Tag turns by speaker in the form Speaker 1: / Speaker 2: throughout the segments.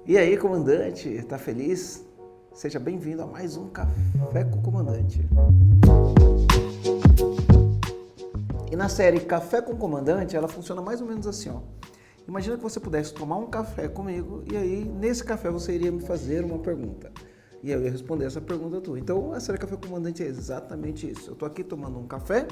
Speaker 1: E aí, comandante, tá feliz? Seja bem-vindo a mais um Café com o Comandante. E na série Café com o Comandante, ela funciona mais ou menos assim, ó. Imagina que você pudesse tomar um café comigo e aí, nesse café, você iria me fazer uma pergunta. E eu ia responder essa pergunta tua. Então, a série Café com o Comandante é exatamente isso. Eu tô aqui tomando um café,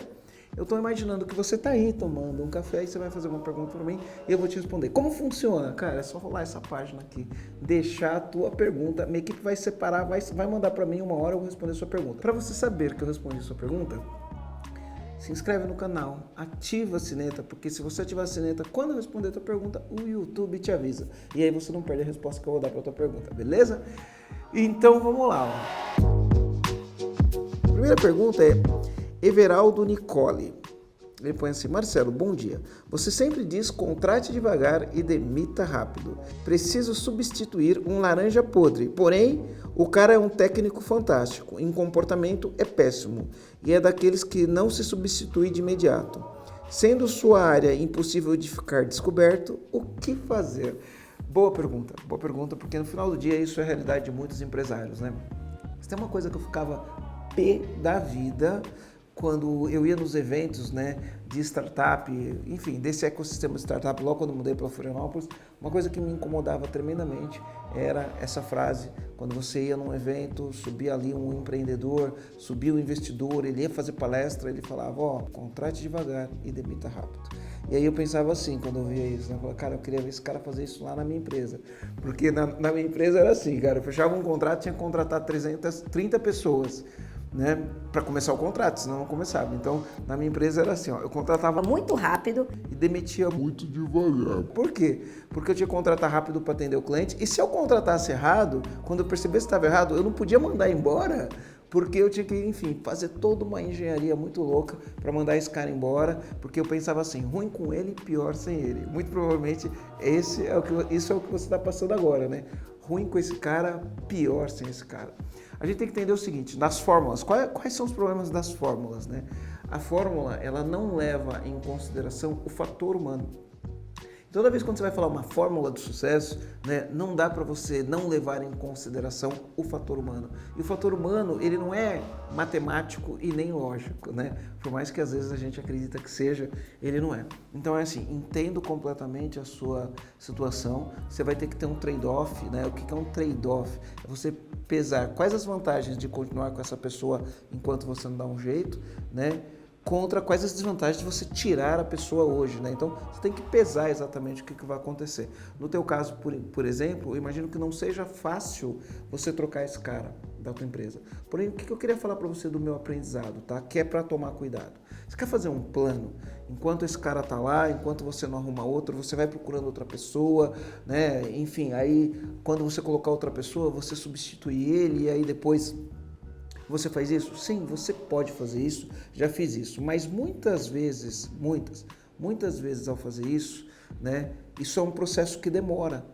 Speaker 1: eu tô imaginando que você tá aí tomando um café e você vai fazer uma pergunta para mim e eu vou te responder. Como funciona? Cara, é só rolar essa página aqui, deixar a tua pergunta, minha equipe vai separar, vai mandar para mim uma hora eu vou responder a sua pergunta. Para você saber que eu respondi a sua pergunta, se inscreve no canal, ativa a sineta, porque se você ativar a sineta, quando eu responder a tua pergunta, o YouTube te avisa. E aí você não perde a resposta que eu vou dar para a tua pergunta, beleza? Então vamos lá. Ó. A primeira pergunta é Everaldo Nicole. Ele põe assim: Marcelo, bom dia. Você sempre diz contrate devagar e demita rápido. Preciso substituir um laranja podre. Porém, o cara é um técnico fantástico. Em comportamento é péssimo. E é daqueles que não se substitui de imediato. Sendo sua área impossível de ficar descoberto, o que fazer? Boa pergunta, porque no final do dia isso é a realidade de muitos empresários, né? Isso tem uma coisa que eu ficava pé da vida quando eu ia nos eventos, né, de startup, enfim, desse ecossistema de startup, logo quando mudei para Florianópolis, uma coisa que me incomodava tremendamente era essa frase, quando você ia num evento, subia ali um empreendedor, subia um investidor, ele ia fazer palestra, ele falava, ó, contrate devagar e demita rápido. E aí eu pensava assim, quando eu via isso, né? Eu falava, cara, eu queria ver esse cara fazer isso lá na minha empresa. Porque na minha empresa era assim, cara, eu fechava um contrato, tinha que contratar 30 pessoas, né, para começar o contrato, senão não começava. Então, na minha empresa era assim, ó, eu contratava
Speaker 2: muito rápido
Speaker 1: e demitia muito devagar. Por quê? Porque eu tinha que contratar rápido para atender o cliente, e se eu contratasse errado, quando eu percebesse que estava errado, eu não podia mandar embora, porque eu tinha que, enfim, fazer toda uma engenharia muito louca para mandar esse cara embora, porque eu pensava assim, ruim com ele, pior sem ele. Muito provavelmente isso é o que você está passando agora, né? Ruim com esse cara, pior sem esse cara. A gente tem que entender o seguinte, das fórmulas, quais são os problemas das fórmulas, né? A fórmula, ela não leva em consideração o fator humano. Toda vez quando você vai falar uma fórmula do sucesso, né, não dá para você não levar em consideração o fator humano. E o fator humano, ele não é matemático e nem lógico, né? Por mais que às vezes a gente acredita que seja, ele não é. Então é assim, entendo completamente a sua situação, você vai ter que ter um trade-off, né? O que é um trade-off? É você pesar quais as vantagens de continuar com essa pessoa enquanto você não dá um jeito, né? Contra quais as desvantagens de você tirar a pessoa hoje, né? Então, você tem que pesar exatamente o que vai acontecer. No teu caso, por exemplo, eu imagino que não seja fácil você trocar esse cara da tua empresa. Porém, o que eu queria falar para você do meu aprendizado, tá? Que é para tomar cuidado. Você quer fazer um plano? Enquanto esse cara tá lá, enquanto você não arruma outro, você vai procurando outra pessoa, né? Enfim, aí quando você colocar outra pessoa, você substitui ele e aí depois você faz isso? Sim, você pode fazer isso, já fiz isso, mas muitas vezes ao fazer isso, né, isso é um processo que demora.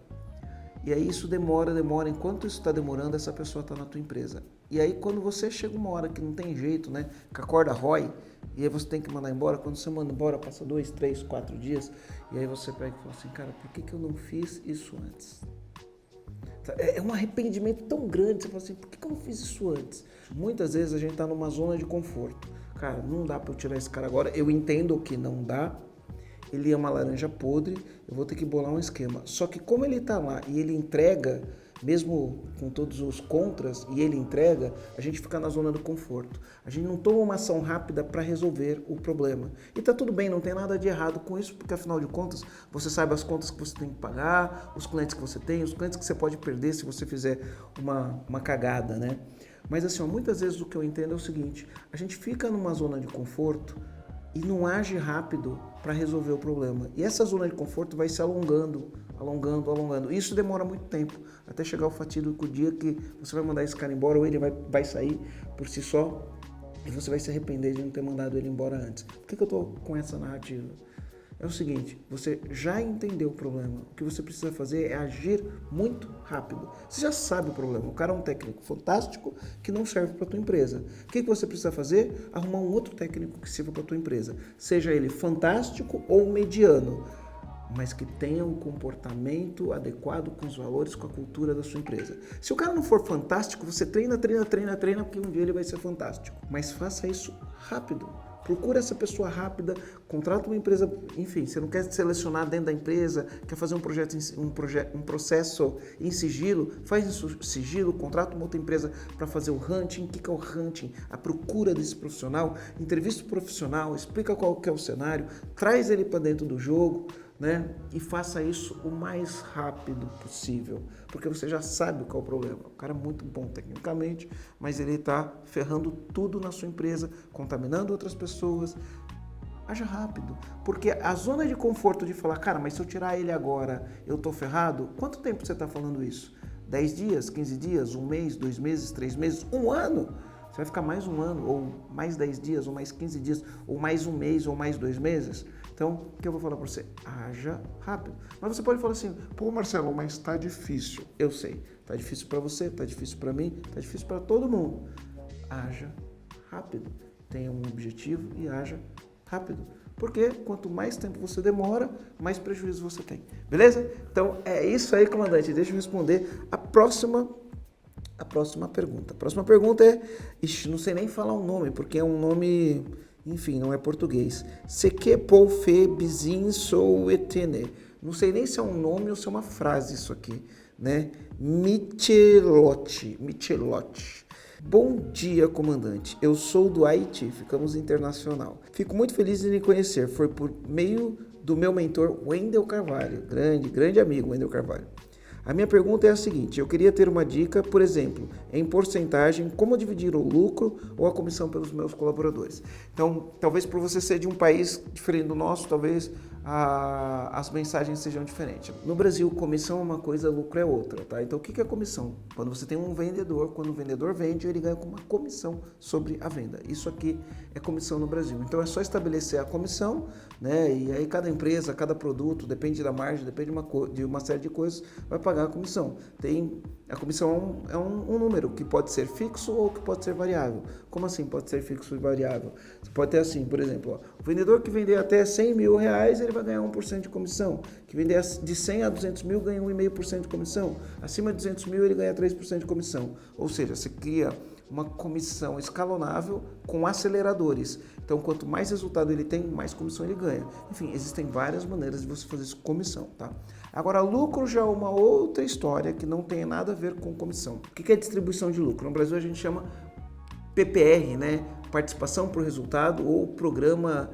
Speaker 1: E aí isso demora, enquanto isso está demorando, essa pessoa está na tua empresa. E aí quando você chega uma hora que não tem jeito, né, que a corda rói, e aí você tem que mandar embora, quando você manda embora, passa 2, 3, 4 dias, e aí você pega e fala assim, cara, por que eu não fiz isso antes? É um arrependimento tão grande, você fala assim, por que eu não fiz isso antes? Muitas vezes a gente está numa zona de conforto. Cara, não dá para eu tirar esse cara agora, eu entendo que não dá, ele é uma laranja podre, eu vou ter que bolar um esquema. Só que como ele está lá e ele entrega, mesmo com todos os contras, e ele entrega, a gente fica na zona do conforto. A gente não toma uma ação rápida para resolver o problema. E tá tudo bem, não tem nada de errado com isso, porque afinal de contas, você sabe as contas que você tem que pagar, os clientes que você tem, os clientes que você pode perder se você fizer uma cagada, né? Mas assim, ó, muitas vezes o que eu entendo é o seguinte, a gente fica numa zona de conforto e não age rápido para resolver o problema. E essa zona de conforto vai se alongando. Isso demora muito tempo, até chegar o fatídico dia que você vai mandar esse cara embora ou ele vai sair por si só e você vai se arrepender de não ter mandado ele embora antes. Por que eu estou com essa narrativa? É o seguinte, você já entendeu o problema, o que você precisa fazer é agir muito rápido. Você já sabe o problema, o cara é um técnico fantástico que não serve para a tua empresa. O que você precisa fazer? Arrumar um outro técnico que sirva para a tua empresa. Seja ele fantástico ou mediano. mas que tenha um comportamento adequado com os valores, com a cultura da sua empresa. Se o cara não for fantástico, você treina, porque um dia ele vai ser fantástico. Mas faça isso rápido. Procura essa pessoa rápida, contrata uma empresa, enfim, você não quer selecionar dentro da empresa, quer fazer um processo em sigilo, faz em sigilo, contrata uma outra empresa para fazer o hunting. O que é o hunting? A procura desse profissional, entrevista o profissional, explica qual que é o cenário, traz ele para dentro do jogo, né? E faça isso o mais rápido possível, porque você já sabe qual é o problema. O cara é muito bom tecnicamente, mas ele está ferrando tudo na sua empresa, contaminando outras pessoas. Haja rápido, porque a zona de conforto de falar, cara, mas se eu tirar ele agora, eu tô ferrado? Quanto tempo você está falando isso? 10 dias, 15 dias, 1 mês, 2 meses, 3 meses, 1 ano? Você vai ficar mais 1 ano, ou mais 10 dias, ou mais 15 dias, ou mais 1 mês, ou mais 2 meses? Então, o que eu vou falar para você? Haja rápido. Mas você pode falar assim, pô, Marcelo, mas tá difícil. Eu sei, tá difícil para você, tá difícil para mim, tá difícil para todo mundo. Haja rápido. Tenha um objetivo e haja rápido. Porque quanto mais tempo você demora, mais prejuízo você tem. Beleza? Então, é isso aí, comandante. Deixa eu responder a próxima pergunta. A próxima pergunta é... não sei nem falar o nome, porque é um nome... Enfim, não é português. Seque pou fe bizin sou etene. Não sei nem se é um nome ou se é uma frase isso aqui, né? Michelotti. Bom dia, comandante. Eu sou do Haiti, ficamos internacional. Fico muito feliz de lhe conhecer. Foi por meio do meu mentor, Wendel Carvalho. Grande amigo, Wendel Carvalho. A minha pergunta é a seguinte, eu queria ter uma dica, por exemplo, em porcentagem, como dividir o lucro ou a comissão pelos meus colaboradores. Então, talvez por você ser de um país diferente do nosso, talvez as mensagens sejam diferentes. No Brasil, comissão é uma coisa, lucro é outra, tá? Então, o que é comissão? Quando você tem um vendedor, quando o vendedor vende, ele ganha uma comissão sobre a venda. Isso aqui é comissão no Brasil. Então, é só estabelecer a comissão, né? E aí cada empresa, cada produto, depende da margem, depende de uma série de coisas, vai pagar a comissão. A comissão é um número que pode ser fixo ou que pode ser variável. Como assim pode ser fixo e variável? Você pode ter assim, por exemplo, o vendedor que vender até 100 mil reais, ele vai ganhar 1% de comissão. Que vender de 100 a 200 mil ganha 1,5% de comissão. Acima de 200 mil ele ganha 3% de comissão. Ou seja, você cria uma comissão escalonável com aceleradores. Então, quanto mais resultado ele tem, mais comissão ele ganha. Enfim, existem várias maneiras de você fazer isso com comissão, tá? Agora, lucro já é uma outra história que não tem nada a ver com comissão. O que é distribuição de lucro? No Brasil a gente chama PPR, né? Participação por resultado ou programa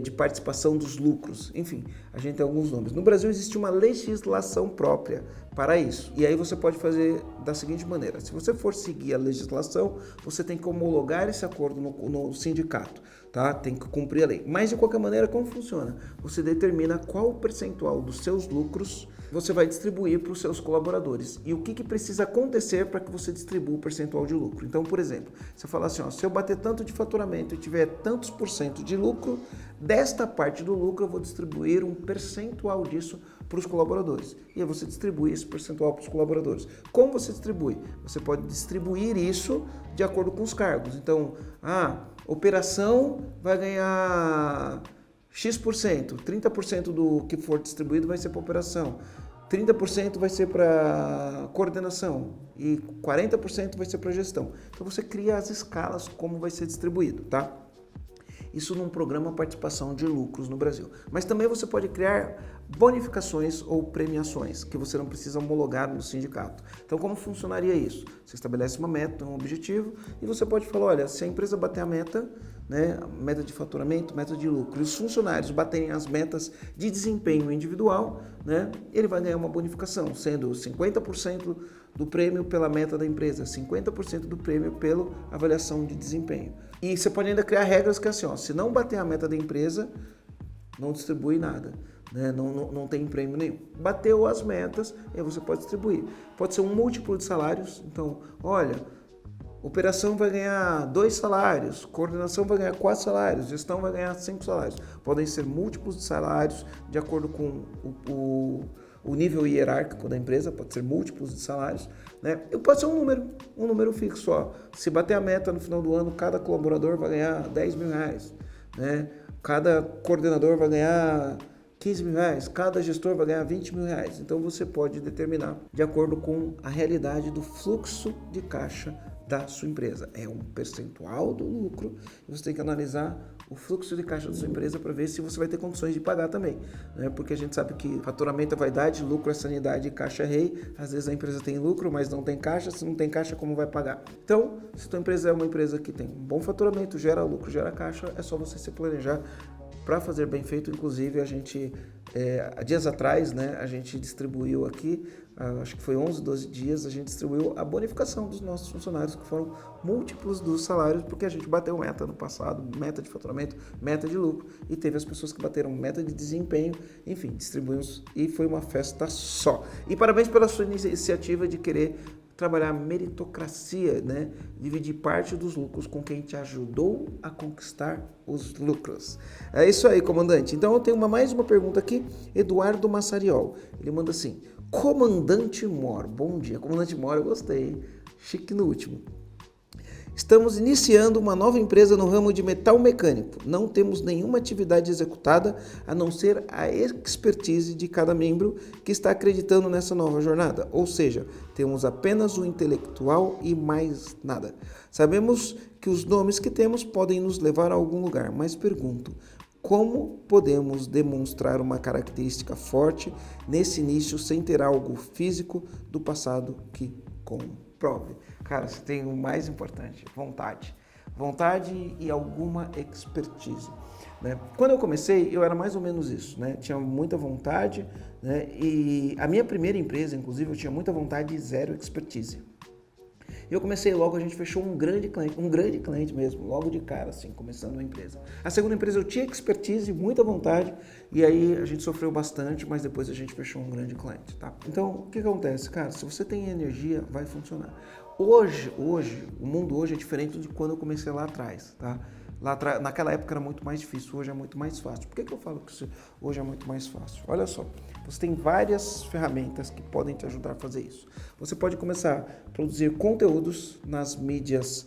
Speaker 1: de participação dos lucros. Enfim, a gente tem alguns nomes. No Brasil existe uma legislação própria para isso. E aí você pode fazer da seguinte maneira. Se você for seguir a legislação, você tem que homologar esse acordo no sindicato, tá? Tem que cumprir a lei. Mas, de qualquer maneira, como funciona? Você determina qual percentual dos seus lucros você vai distribuir para os seus colaboradores. E o que precisa acontecer para que você distribua o percentual de lucro. Então, por exemplo, você fala assim, ó, se eu bater tanto de faturamento e tiver tantos por cento de lucro, desta parte do lucro eu vou distribuir um percentual disso para os colaboradores. E aí você distribui esse percentual para os colaboradores. Como você distribui? Você pode distribuir isso de acordo com os cargos. Então, operação vai ganhar X%, 30% do que for distribuído vai ser para operação, 30% vai ser para coordenação e 40% vai ser para gestão. Então você cria as escalas como vai ser distribuído, tá? Isso num programa participação de lucros no Brasil. Mas também você pode criar bonificações ou premiações, que você não precisa homologar no sindicato. Então, como funcionaria isso? Você estabelece uma meta, um objetivo, e você pode falar, olha, se a empresa bater a meta, né, meta de faturamento, meta de lucro, e os funcionários baterem as metas de desempenho individual, né, ele vai ganhar uma bonificação, sendo 50% do prêmio pela meta da empresa, 50% do prêmio pela avaliação de desempenho. E você pode ainda criar regras que assim, ó, se não bater a meta da empresa, não distribui nada, né? Não tem prêmio nenhum. Bateu as metas, aí você pode distribuir. Pode ser um múltiplo de salários, então, olha, operação vai ganhar 2 salários, coordenação vai ganhar 4 salários, gestão vai ganhar 5 salários. Podem ser múltiplos de salários de acordo com o nível hierárquico da empresa, pode ser múltiplos de salários, né? Pode ser um número fixo, ó. Se bater a meta no final do ano, cada colaborador vai ganhar 10 mil reais, né? Cada coordenador vai ganhar 15 mil reais, cada gestor vai ganhar 20 mil reais. Então você pode determinar de acordo com a realidade do fluxo de caixa da sua empresa. É um percentual do lucro e você tem que analisar o fluxo de caixa da sua empresa para ver se você vai ter condições de pagar também, né? Porque a gente sabe que faturamento é vaidade, lucro é sanidade e caixa é rei. Às vezes a empresa tem lucro, mas não tem caixa. Se não tem caixa, como vai pagar? Então, se a tua empresa é uma empresa que tem um bom faturamento, gera lucro, gera caixa, é só você se planejar para fazer bem feito. Inclusive, a gente, dias atrás, né, a gente distribuiu aqui, acho que foi 11, 12 dias, a gente distribuiu a bonificação dos nossos funcionários, que foram múltiplos dos salários, porque a gente bateu meta no passado, meta de faturamento, meta de lucro, e teve as pessoas que bateram meta de desempenho, enfim, distribuímos e foi uma festa só. E parabéns pela sua iniciativa de querer trabalhar a meritocracia, né? Dividir parte dos lucros com quem te ajudou a conquistar os lucros. É isso aí, comandante. Então eu tenho mais uma pergunta aqui, Eduardo Massariol. Ele manda assim: Comandante Mor, bom dia. Comandante Mor, eu gostei, chique no último. Estamos iniciando uma nova empresa no ramo de metal mecânico. Não temos nenhuma atividade executada a não ser a expertise de cada membro que está acreditando nessa nova jornada. Ou seja, temos apenas o intelectual e mais nada. Sabemos que os nomes que temos podem nos levar a algum lugar, mas pergunto: como podemos demonstrar uma característica forte nesse início sem ter algo físico do passado que comprove? Cara, você tem o mais importante, vontade. Vontade e alguma expertise, né? Quando eu comecei, eu era mais ou menos isso, né? Tinha muita vontade, né? E a minha primeira empresa, inclusive, eu tinha muita vontade e zero expertise. Eu comecei logo, a gente fechou um grande cliente mesmo, logo de cara, assim, começando a empresa. A segunda empresa eu tinha expertise, muita vontade, e aí a gente sofreu bastante, mas depois a gente fechou um grande cliente, tá? Então, o que acontece? Cara, se você tem energia, vai funcionar. Hoje, o mundo hoje é diferente de quando eu comecei lá atrás, tá? Naquela época era muito mais difícil, hoje é muito mais fácil. Por que eu falo que hoje é muito mais fácil? Olha só, você tem várias ferramentas que podem te ajudar a fazer isso. Você pode começar a produzir conteúdos nas mídias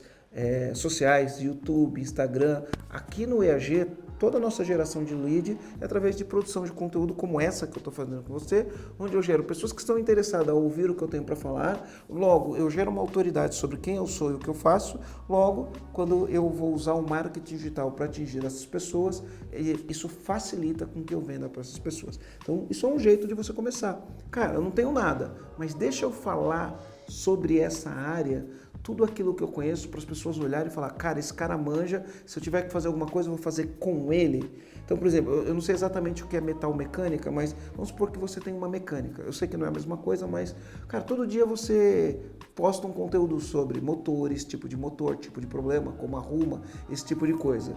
Speaker 1: sociais, YouTube, Instagram. Aqui no EAG, toda a nossa geração de lead é através de produção de conteúdo como essa que eu estou fazendo com você, onde eu gero pessoas que estão interessadas a ouvir o que eu tenho para falar. Logo, eu gero uma autoridade sobre quem eu sou e o que eu faço. Logo, quando eu vou usar o marketing digital para atingir essas pessoas, isso facilita com que eu venda para essas pessoas. Então, isso é um jeito de você começar. Cara, eu não tenho nada, mas deixa eu falar sobre essa área, tudo aquilo que eu conheço, para as pessoas olharem e falar: cara, esse cara manja, se eu tiver que fazer alguma coisa, eu vou fazer com ele. Então, por exemplo, eu não sei exatamente o que é metal mecânica, mas vamos supor que você tem uma mecânica. Eu sei que não é a mesma coisa, mas, cara, todo dia você posta um conteúdo sobre motores, tipo de motor, tipo de problema, como arruma, esse tipo de coisa.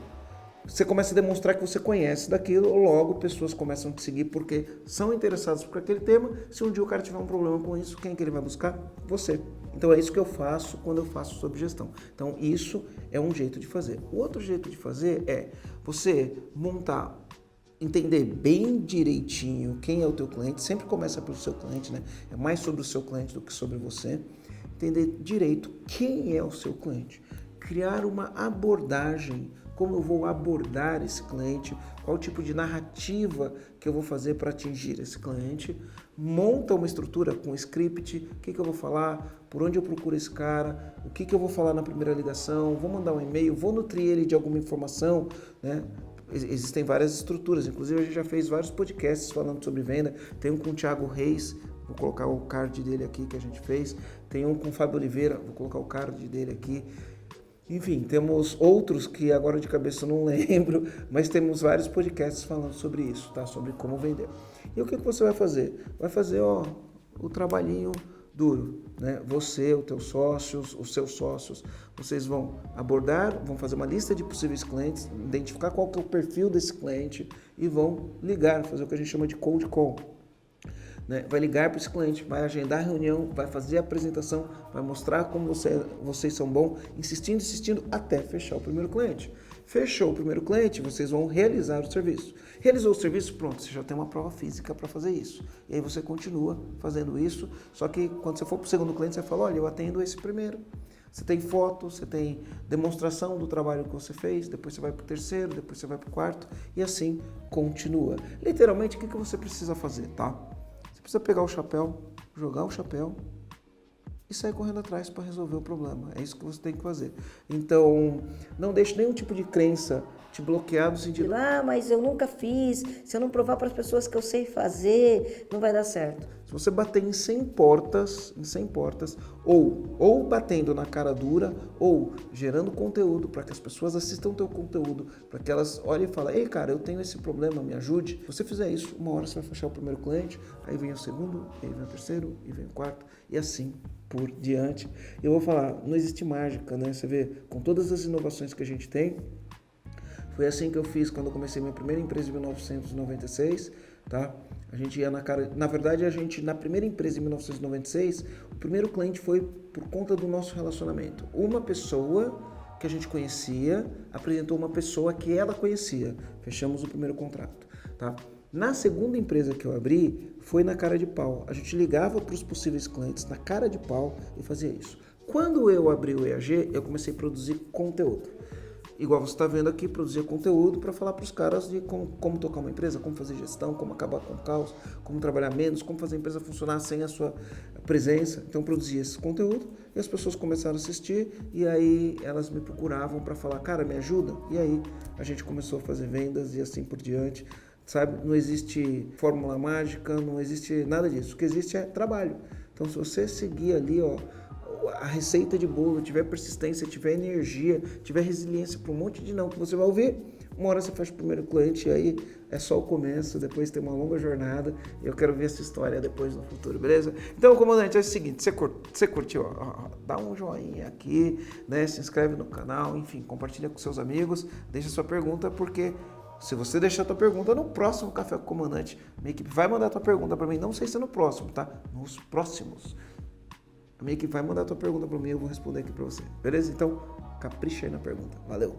Speaker 1: Você começa a demonstrar que você conhece daquilo, logo pessoas começam a te seguir porque são interessadas por aquele tema. Se um dia o cara tiver um problema com isso, quem é que ele vai buscar? Você. Então é isso que eu faço quando eu faço sobre gestão. Então isso é um jeito de fazer. O outro jeito de fazer é você montar, entender bem direitinho quem é o teu cliente. Sempre começa pelo seu cliente, né? É mais sobre o seu cliente do que sobre você. Entender direito quem é o seu cliente. Criar uma abordagem. Como eu vou abordar esse cliente, qual tipo de narrativa que eu vou fazer para atingir esse cliente. Monta uma estrutura com script, o que eu vou falar, por onde eu procuro esse cara, o que eu vou falar na primeira ligação, vou mandar um e-mail, vou nutrir ele de alguma informação, né? Existem várias estruturas, inclusive a gente já fez vários podcasts falando sobre venda, tem um com o Thiago Reis, vou colocar o card dele aqui que a gente fez, tem um com o Fábio Oliveira, vou colocar o card dele aqui. Enfim, temos outros que agora de cabeça eu não lembro, mas temos vários podcasts falando sobre isso, tá? Sobre como vender. E o que você vai fazer? Vai fazer, o trabalhinho duro, né? Você, os teus sócios, os seus sócios, vocês vão abordar, vão fazer uma lista de possíveis clientes, identificar qual que é o perfil desse cliente e vão ligar, fazer o que a gente chama de cold call. Né? Vai ligar para esse cliente, vai agendar a reunião, vai fazer a apresentação, vai mostrar como vocês são bons, insistindo, até fechar o primeiro cliente. Fechou o primeiro cliente, vocês vão realizar o serviço. Realizou o serviço, pronto, você já tem uma prova física para fazer isso. E aí você continua fazendo isso, só que quando você for para o segundo cliente, você fala: olha, eu atendo esse primeiro. Você tem foto, você tem demonstração do trabalho que você fez, depois você vai para o terceiro, depois você vai para o quarto e assim continua. Literalmente, o que você precisa fazer, tá? Você precisa pegar o chapéu, jogar o chapéu e sair correndo atrás para resolver o problema. É isso que você tem que fazer. Então, não deixe nenhum tipo de crença te bloquear no sentido...
Speaker 2: mas eu nunca fiz, se eu não provar para as pessoas que eu sei fazer, não vai dar certo.
Speaker 1: Se você bater em 100 portas, ou batendo na cara dura, ou gerando conteúdo para que as pessoas assistam o teu conteúdo, para que elas olhem e falem, ei cara, eu tenho esse problema, me ajude. Se você fizer isso, uma hora você vai fechar o primeiro cliente, aí vem o segundo, aí vem o terceiro, e vem o quarto, e assim por diante. Eu vou falar, não existe mágica, né? Você vê, com todas as inovações que a gente tem, foi assim que eu fiz quando eu comecei minha primeira empresa em 1996, tá? A gente ia na cara... Na verdade, na primeira empresa em 1996, o primeiro cliente foi por conta do nosso relacionamento. Uma pessoa que a gente conhecia apresentou uma pessoa que ela conhecia. Fechamos o primeiro contrato, tá? Na segunda empresa que eu abri, foi na cara de pau. A gente ligava para os possíveis clientes na cara de pau e fazia isso. Quando eu abri o EAG, eu comecei a produzir conteúdo. Igual você está vendo aqui, produzir conteúdo para falar para os caras de como tocar uma empresa, como fazer gestão, como acabar com o caos, como trabalhar menos, como fazer a empresa funcionar sem a sua presença. Então, produzia esse conteúdo e as pessoas começaram a assistir e aí elas me procuravam para falar, cara, me ajuda? E aí a gente começou a fazer vendas e assim por diante. Sabe? Não existe fórmula mágica, não existe nada disso. O que existe é trabalho. Então, se você seguir ali, a receita de bolo, tiver persistência, tiver energia, tiver resiliência para um monte de não que você vai ouvir, uma hora você fecha o primeiro cliente e aí é só o começo, depois tem uma longa jornada e eu quero ver essa história depois no futuro, beleza? Então, comandante, é o seguinte, você curtiu, dá um joinha aqui, né? Se inscreve no canal, enfim, compartilha com seus amigos, deixa sua pergunta, porque se você deixar a tua pergunta no próximo Café com o Comandante, minha equipe vai mandar a tua pergunta para mim, não sei se é no próximo, tá? Nos próximos. A minha equipe vai mandar a tua pergunta para mim e eu vou responder aqui para você. Beleza? Então, capricha aí na pergunta. Valeu!